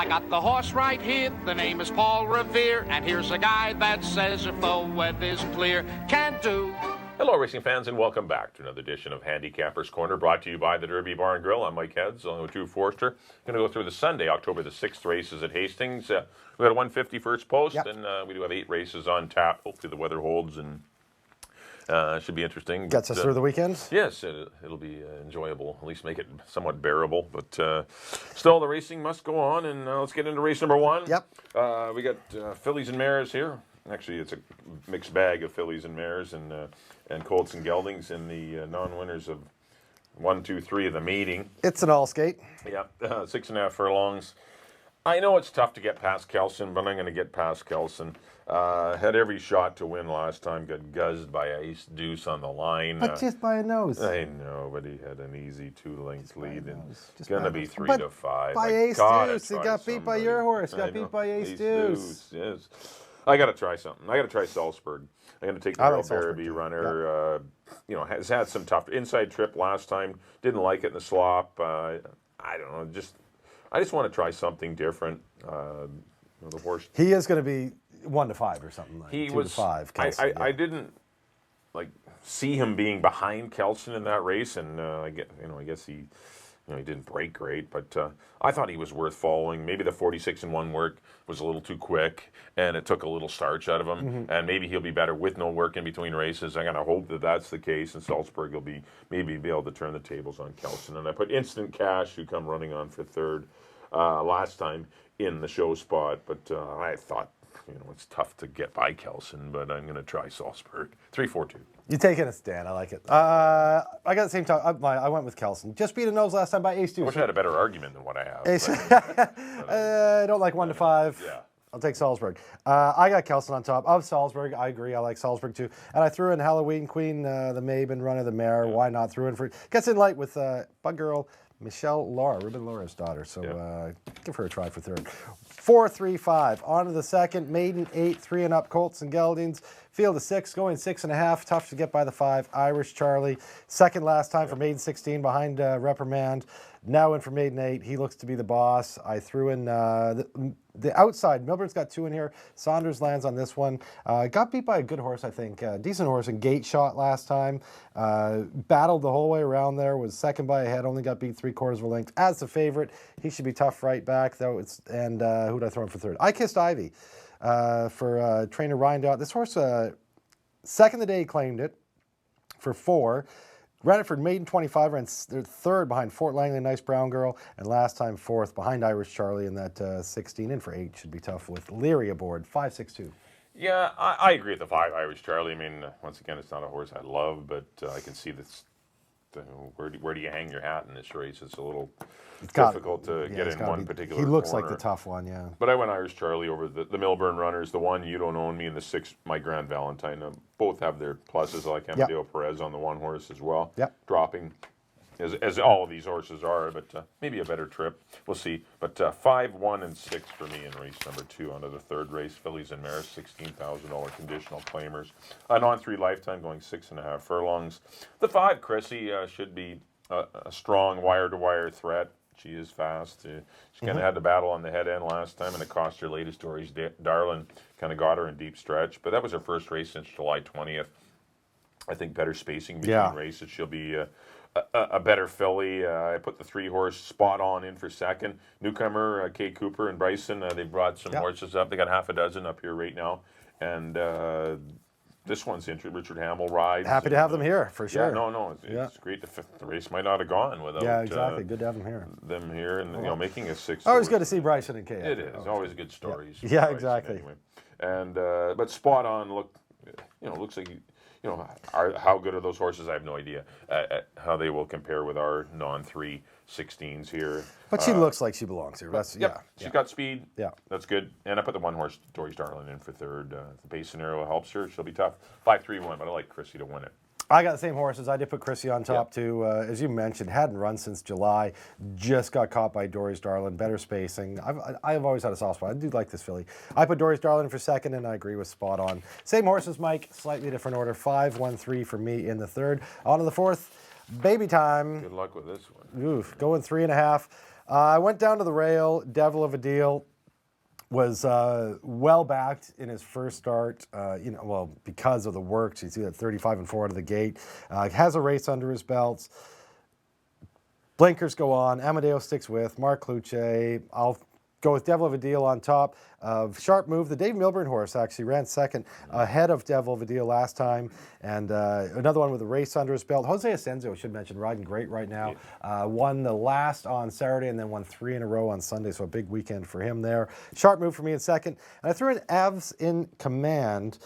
I got the horse right here, the name is Paul Revere, and here's a guy that says if the weather's clear, can do. Hello, racing fans, and welcome back to another edition of Handicapper's Corner, brought to you by the Derby Bar and Grill. I'm Mike Heads, along with Drew Forster. Going to go through the Sunday, October the 6th races at Hastings. We got a 150 first post, and we do have 8 races on tap. Hopefully the weather holds, and should be interesting. Gets us through the weekend? Yes, it'll be enjoyable, at least make it somewhat bearable. But still, the racing must go on, and let's get into race number 1. Yep. We got fillies and mares here. Actually, it's a mixed bag of fillies and mares and colts and geldings in the non-winners of 1, 2, 3 of the meeting. It's an all skate. Yeah, 6.5 furlongs. I know it's tough to get past Kelson, but I'm going to get past Kelson. Had every shot to win last time, got guzzed by Ace Deuce on the line. But just by a nose. I know, but he had an easy 2-length lead, and it's Just going by to a be nose. 3 But to 5. by Ace Deuce. He got beat by your horse. Got beat by Ace Deuce. Yes. I got to try something. I got to try Salzburg. I'm going to take the Earl Barabee runner. Has had some tough inside trip last time. Didn't like it in the slop. I don't know. I just want to try something different. The horse. He is going to be 1 to 5 or something like. He 2 was to 5. Kelson, I didn't see him being behind Kelson in that race, and I guess he. He didn't break great, but I thought he was worth following. Maybe the 46-1 work was a little too quick, and it took a little starch out of him. And maybe he'll be better with no work in between races. I'm going to hope that that's the case, and Salzburg will maybe be able to turn the tables on Kelson. And I put Instant Cash, who come running on for third last time, in the show spot. But I thought, it's tough to get by Kelson, but I'm going to try Salzburg. 3-4-2. You're taking a stand. I like it. I got the same time. I went with Kelson. Just beat a nose last time by Ace Deuce. I wish I had a better argument than what I have. I don't like 1 to 5. Yeah. I'll take Salzburg. I got Kelson on top of Salzburg. I agree. I like Salzburg too. And I threw in Halloween Queen, the Maben, Run of the Mare. Yeah. Why not? Threw in for gets in light with Bug Girl Michelle Laura, Ruben Laura's daughter. So give her a try for third. 4-3-5. On to the second. Maiden 8, 3 and up. Colts and Geldings. Field of 6, going 6.5. Tough to get by the 5. Irish Charlie. Second last time for Maiden 16 behind Reprimand. Now in for Maiden 8. He looks to be the boss. I threw in the outside. Milburn's got 2 in here. Saunders lands on this one. Got beat by a good horse, I think. Decent horse in Gate Shot last time. Battled the whole way around there. Was second by a head. Only got beat 3/4 of a length. As the favorite, he should be tough right back, though. Who did I throw in for third? I Kissed Ivy for trainer Ryan Dowd. This horse, second the day he claimed it for 4. Ran it for Maiden 25, ran third behind Fort Langley, Nice Brown Girl, and last time 4th behind Irish Charlie in that 16. In for 8 should be tough with Leary aboard. 5-6-2. Yeah, I agree with the 5 Irish Charlie. I mean, once again, it's not a horse I love, but I can see this. Where do you hang your hat in this race? It's a little difficult to get in one particular He looks corner. like the tough one, yeah. But I went Irish Charlie over the Milburn runners, the 1 You Don't Own Me and the 6 My Grand Valentine. Both have their pluses. I like Amadeo Perez on the 1 horse as well. Yep. Dropping, as all of these horses are, but maybe a better trip. We'll see. But 5, 1, and 6 for me in race number 2 onto the third race. Fillies and Mares, $16,000 conditional claimers. An on-3 lifetime going 6.5 furlongs. The 5, Chrissy, should be a strong wire-to-wire threat. She is fast. She kind of had to battle on the head end last time, and it cost her latest Dory's Darlin. Kind of got her in deep stretch. But that was her first race since July 20th. I think better spacing between races. She'll be a better filly. I put the 3 horse Spot On in for second. Newcomer, Kay Cooper and Bryson, they brought some horses up. They got half a dozen up here right now. And this one's interesting. Richard Hamill rides. Happy to have them here, for sure. Yeah, no, it's great. The race might not have gone without. Yeah, exactly. Good to have them here. And making a 6. Always good to see Bryson and Kay. It is always good stories. Yeah, exactly. Anyway. And but Spot On looks like. How good are those horses? I have no idea how they will compare with our non-3 16s here. But she looks like she belongs here. That's She's got speed. Yeah. That's good. And I put the 1 horse Dory's Darlin in for third. The base scenario helps her. She'll be tough. 5-3-1, but I like Chrissy to win it. I got the same horses. I did put Chrissy on top too. As you mentioned, hadn't run since July. Just got caught by Dory's Darlin. Better spacing. I've always had a soft spot. I do like this filly. I put Dory's Darlin for second, and I agree with Spot On. Same horses, Mike. Slightly different order. 5-1-3 for me in the third. On to the fourth. Baby Time. Good luck with this one. Oof. Going 3.5. I went down to the rail. Devil of a Deal was well backed in his first start. Because of the work. You see that 35-4 out of the gate. Has a race under his belts. Blinkers go on. Amadeo sticks with. Mark Cluche. I'll go with Devil of a Deal on top of Sharp Move. The Dave Milburn horse actually ran second ahead of Devil of a Deal last time. And another one with a race under his belt. Jose Asensio, I should mention, riding great right now. Won the last on Saturday and then won 3 in a row on Sunday. So a big weekend for him there. Sharp Move for me in second. And I threw in Avs in Command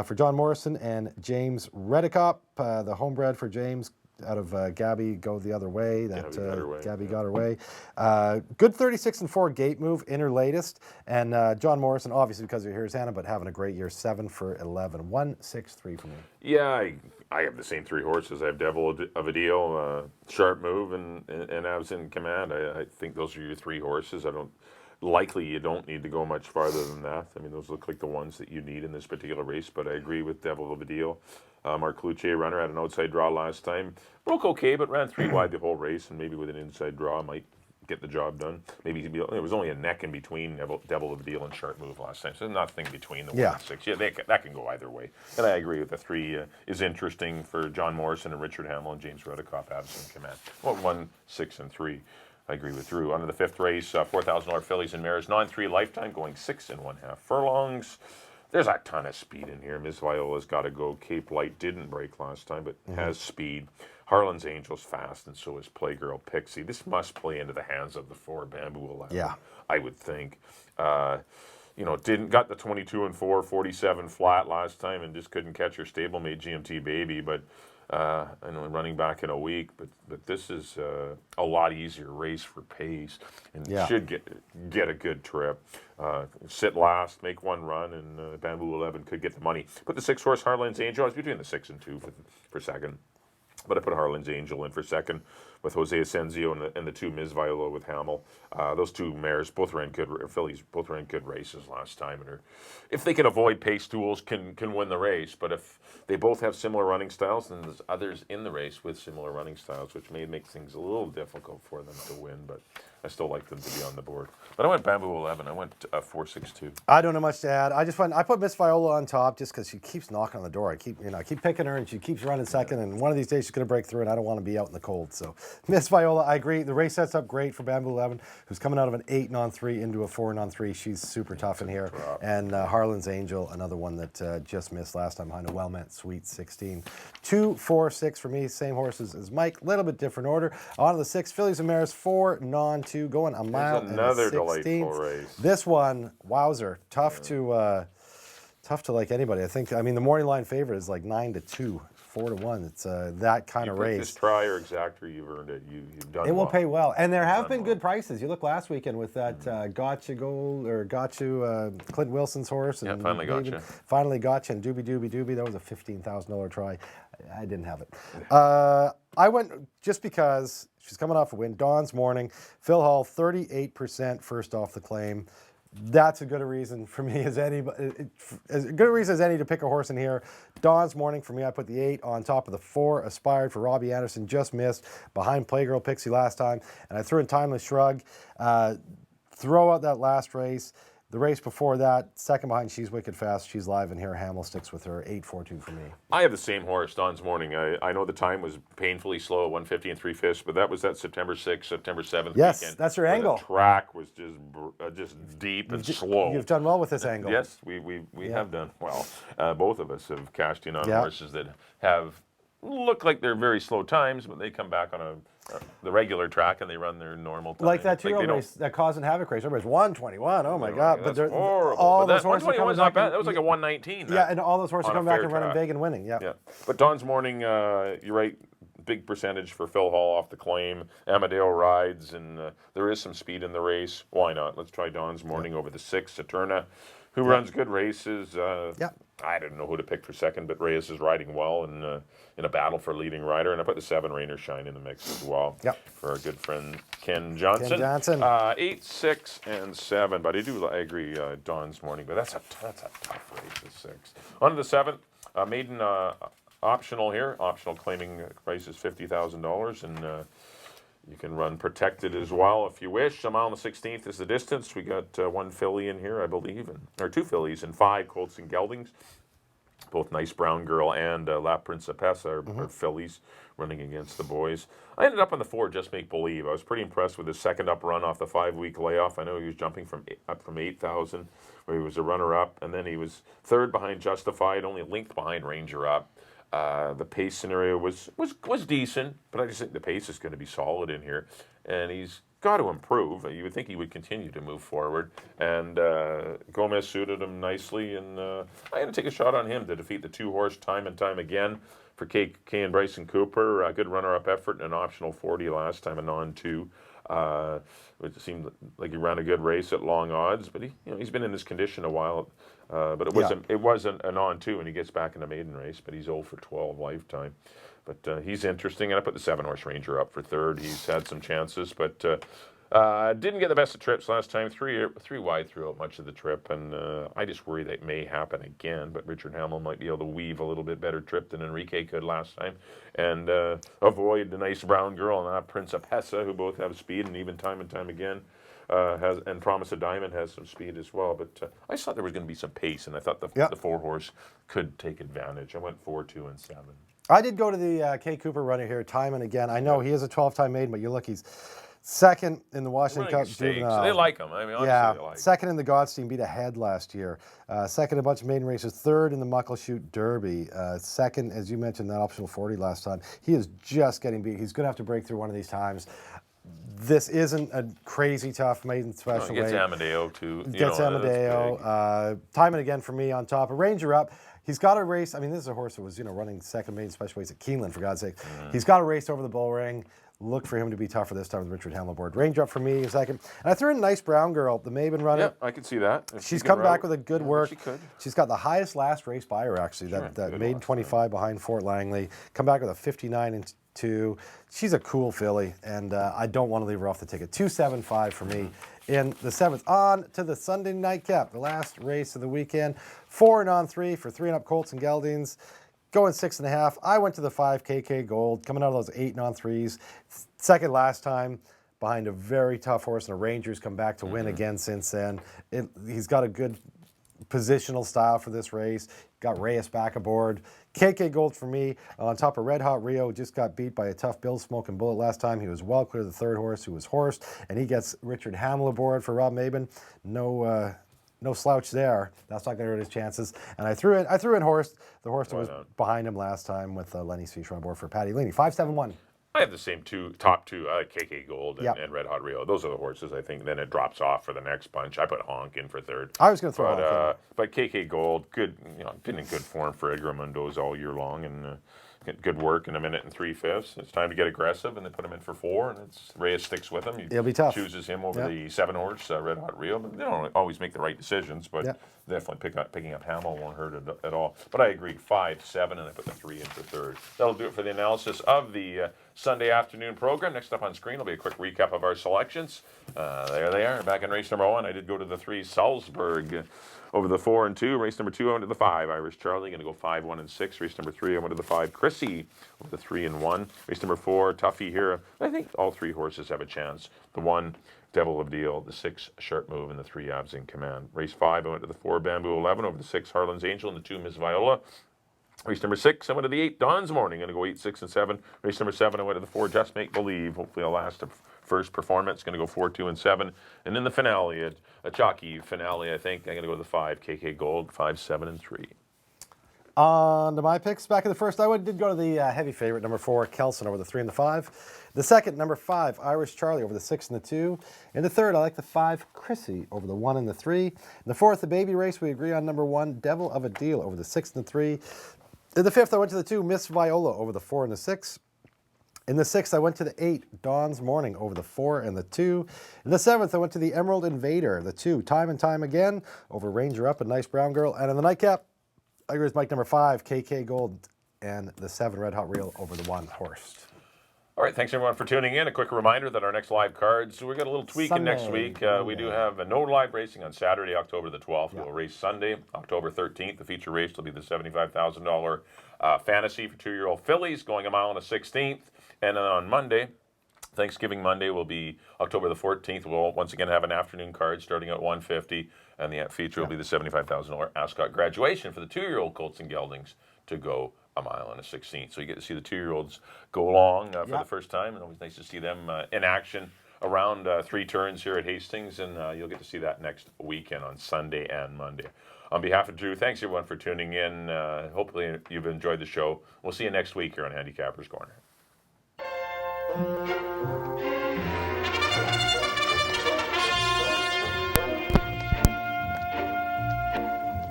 for John Morrison and James Redicop, the homebred for James. Out of Gabby Go the Other Way. Gabby got her way. Good 36-4 gate move in her latest. And John Morrison, obviously because of Here's Hannah, but having a great year, 7 for 11. 1-6-3 for me. Yeah, I have the same 3 horses. I have Devil of a Deal, Sharp Move, and Avs in Command. I think those are your 3 horses. Likely you don't need to go much farther than that. I mean, those look like the ones that you need in this particular race, but I agree with Devil of a Deal. Mark Cluche, runner, had an outside draw last time. Broke okay, but ran 3 wide the whole race, and maybe with an inside draw might get the job done. Maybe it was only a neck in between Devil of a Deal and Sharp Move last time, so there's nothing between the 1 and 6. Yeah, that can go either way. And I agree with the 3 is interesting for John Morrison and Richard Hamill and James Redicop, Avs in Command. Well, 1, 6, and 3. I agree with Drew. On to the 5th race, $4,000 fillies and mares, non-3 lifetime, going 6 1/2 furlongs. There's a ton of speed in here. Miss Viola's got to go. Cape Light didn't break last time, but has speed. Harlan's Angel's fast, and so is Playgirl Pixie. This must play into the hands of the 4 Bamboo 11. Yeah. I would think. Didn't got the 22-4, 47 flat last time, and just couldn't catch her stablemate GMT Baby, but I know running back in a week, but this is a lot easier race for pace, and should get a good trip. Sit last, make 1 run, and Bamboo 11 could get the money. Put the 6 horse Harlan's Angel. I was between the 6 and 2 for second, but I put Harlan's Angel in for second with Jose Asensio and the 2 Ms. Viola with Hamill. Those 2 mares both ran good fillies, both ran good races last time, and if they can avoid pace duels, can win the race. But if they both have similar running styles, then there's others in the race with similar running styles, which may make things a little difficult for them to win. But I still like them to be on the board. But I went Bamboo 11. I went 4-6-2. I don't know much to add. I put Miss Viola on top just because she keeps knocking on the door. I keep picking her, and she keeps running second. And one of these days she's going to break through, and I don't want to be out in the cold. So Miss Viola, I agree. The race sets up great for Bamboo 11, who's coming out of an 8-3 into a 4-3. She's super tough in here. And Harlan's Angel, another one that just missed last time behind a well-met Sweet 16. 2-4-6 for me. Same horses as Mike. Little bit different order. On to the 6 fillies and mares, 4-2, going a mile and another 16. delightful race. This one, wowzer, tough to like anybody. I mean, the morning line favorite is like 9-2, 4-1. It's that kind of race. Just try or exactor, you've earned it. You've done. It will pay well, and there have been good prices. You look last weekend with that Gotcha Clint Wilson's horse, and finally David, Gotcha. Finally Gotcha, and Doobie. That was a $15,000 try. I didn't have it. I went just because she's coming off a win. Dawn's Morning, Phil Hall, 38% first off the claim. That's as good a reason for me as any to pick a horse in here. Dawn's Morning for me, I put the 8 on top of the 4. Aspired for Robbie Anderson, just missed behind Playgirl Pixie last time, and I threw in Timeless Shrug. Throw out that last race. The race before that, second behind She's Wicked Fast. She's live in here. Hamill sticks with her. 8-4-2 for me. I have the same horse, Dawn's Morning. I know the time was painfully slow, 150 3/5, but that was that September 6th, September 7th yes, weekend. That's her angle. The track was just deep and slow. You've done well with this angle. Yes, we have done well. Both of us have cashed in on horses that have look like they're very slow times, but they come back on the regular track and they run their normal time. Like that two-year-old race, that Cause and Havoc race. Everybody's 121. Oh my God! But that's horrible. All those horses are coming back. That was like a 119. Yeah, and all those horses are coming back and running big and winning. Yeah. But Dawn's Morning, you're right. Big percentage for Phil Hall off the claim. Amadeo rides, and there is some speed in the race. Why not? Let's try Dawn's Morning over the 6, Saturna, who runs good races. I didn't know who to pick for second, but Reyes is riding well in a battle for leading rider. And I put the 7 Rainer Shine in the mix as well for our good friend Ken Johnson. 8, 6, and 7. But I agree, Dawn's Morning. But that's a tough race, the 6. On to the 7th, maiden optional here. Optional claiming price is $50,000. And You can run protected as well if you wish. A mile and the 16th is the distance. We got one filly in here, I believe, or two fillies and 5 colts and geldings. Both Nice Brown Girl and La Principessa are fillies running against the boys. I ended up on the 4, Just Make Believe. I was pretty impressed with his second up run off the 5-week layoff. I know he was jumping up from 8,000, where he was a runner-up, and then he was third behind Justified, only a length behind Ranger Up. The pace scenario was decent, but I just think the pace is going to be solid in here, and he's got to improve. You would think he would continue to move forward, and Gomez suited him nicely, and I had to take a shot on him to defeat the 2-horse time and time again for K and Bryson Cooper. A good runner-up effort and an optional 40 last time, a non-2. It seemed like he ran a good race at long odds, but he's been in this condition a while. But it wasn't a non-2, and he gets back in the maiden race, but he's 0 for 12 lifetime. But he's interesting, and I put the 7-horse Ranger up for third. He's had some chances, but didn't get the best of trips last time. Three wide throughout much of the trip, and I just worry that may happen again. But Richard Hamill might be able to weave a little bit better trip than Enrique could last time, and avoid the Nice Brown Girl and Principessa, who both have speed, and even time and time again. And Promise of Diamond has some speed as well, but I thought there was going to be some pace, and I thought the 4-horse could take advantage. I went 4, 2, and 7. I did go to the K. Cooper runner here time and again. I know he is a 12-time maiden, but you look, he's second in the Washington Cup Juvenile. They like him. I mean, honestly, they like him. Second in the Godstein, beat Ahead last year. Second in a bunch of maiden races. Third in the Muckleshoot Derby. Second, as you mentioned, that optional 40 last time. He is just getting beat. He's going to have to break through one of these times. This isn't a crazy tough maiden special weight. Gets Amadeo too. Gets Amadeo. Time and again for me on top. A Ranger Up. He's got a race. I mean, this is a horse that was, running second maiden special weights at Keeneland, for God's sake. He's got a race over the bull ring. Look for him to be tougher this time with Richard Hamill aboard. Ranger Up for me a second. And I threw in Nice Brown Girl, the Maven runner. Yeah, I could see that. She's come back with a good work. She could. She's got the highest last race by her, actually. Sure, that maiden 25 behind Fort Langley. Come back with a 59 and 2. She's a cool filly, and I don't want to leave her off the ticket. 275 for me in the 7th. On to the Sunday nightcap, the last race of the weekend. 4 and on 3 for 3 and up colts and geldings. Going 6.5. I went to the 5 KK Gold, coming out of those 8 and on 3s. Second last time behind a very tough horse, and a Ranger's come back to win again since then. He's got a good positional style for this race. Got Reyes back aboard. KK Gold for me. On top of Red Hot Rio, just got beat by a tough Bill Smoking Bullet last time. He was well clear of the 3rd horse, who was horsed, and he gets Richard Hamill aboard for Rob Maben. No slouch there. That's not going to hurt his chances. And I threw in Horst, the horse that was behind him last time, with Lenny Fisher on board for Paddy Leaney. 5-7-1. I have the same top two. I like KK Gold and Red Hot Rio. Those are the horses, I think. Then it drops off for the next bunch. I put Honk in for 3rd. I was going to throw Honk in. But KK Gold, good. Been in good form for Edgar Mundo's all year long, and good work in 1 minute and 3/5. It's time to get aggressive, and they put him in for 4, and Reyes sticks with him. It'll be tough. Chooses him over the 7-horse Red Hot Rio. But they don't always make the right decisions, but definitely picking up Hamill won't hurt it at all. But I agree, 5, 7, and I put the 3 in for 3rd. That'll do it for the analysis of the Sunday afternoon program. Next up on screen will be a quick recap of our selections. There they are, back in race number 1. I did go to the 3 Salzburg over the 4 and 2. Race number 2, I went to the 5 Irish Charlie. Going to go 5, 1, and 6. Race number 3, I went to the 5 Chrissy over the 3 and 1. Race number 4, Tuffy here. I think all 3 horses have a chance. The 1, Devil of Deal, the 6 Sharp Move, and the 3 Abs in Command. Race 5, I went to the 4 Bamboo 11 over the 6 Harlan's Angel and the 2 Miss Viola. Race number 6, I went to the 8 Dawn's Morning. Going to go 8, 6, and 7. Race number 7, I went to the 4 Just Make Believe. Hopefully I'll last a first performance. Going to go 4, 2, and 7. And in the finale, a jockey finale, I think, I'm going to go to the 5 KK Gold, 5, 7, and 3. On to my picks. Back in the first, I did go to the heavy favorite, number 4, Kelson, over the 3 and the 5. The second, number 5, Irish Charlie, over the 6 and the 2. In the third, I like the 5, Chrissy, over the 1 and the 3. In the fourth, the baby race, we agree on number 1, Devil of a Deal, over the 6 and the 3. In the fifth, I went to the 2, Miss Viola, over the 4 and the 6. In the 6th, I went to the 8, Dawn's Morning, over the 4 and the 2. In the 7th, I went to the Emerald Invader, the 2, Time and Time Again, over Ranger Up and Nice Brown Girl. And in the nightcap, I agree with Mike, number 5, KK Gold, and the 7, Red Hot Reel, over the 1, Horst. All right, thanks everyone for tuning in. A quick reminder that our next live cards, so we got a little tweak in next week. We do have no live racing on Saturday, October the 12th. We'll race Sunday, October 13th. The feature race will be the $75,000 fantasy for 2-year-old fillies, going a mile and a 16th. And then on Monday, Thanksgiving Monday will be October the 14th. We'll once again have an afternoon card starting at 150, and the feature will be the $75,000 Ascot graduation for the 2-year-old colts and geldings to go a mile and a 16th. So you get to see the 2-year-olds go along for the first time, and always nice to see them in action around 3 turns here at Hastings, and you'll get to see that next weekend on Sunday and Monday. On behalf of Drew, thanks everyone for tuning in. Hopefully you've enjoyed the show. We'll see you next week here on Handicapper's Corner.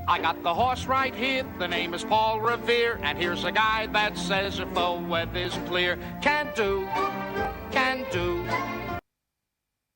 I got the horse right here, the name is Paul Revere, and here's a guy that says if the weather's clear, can do,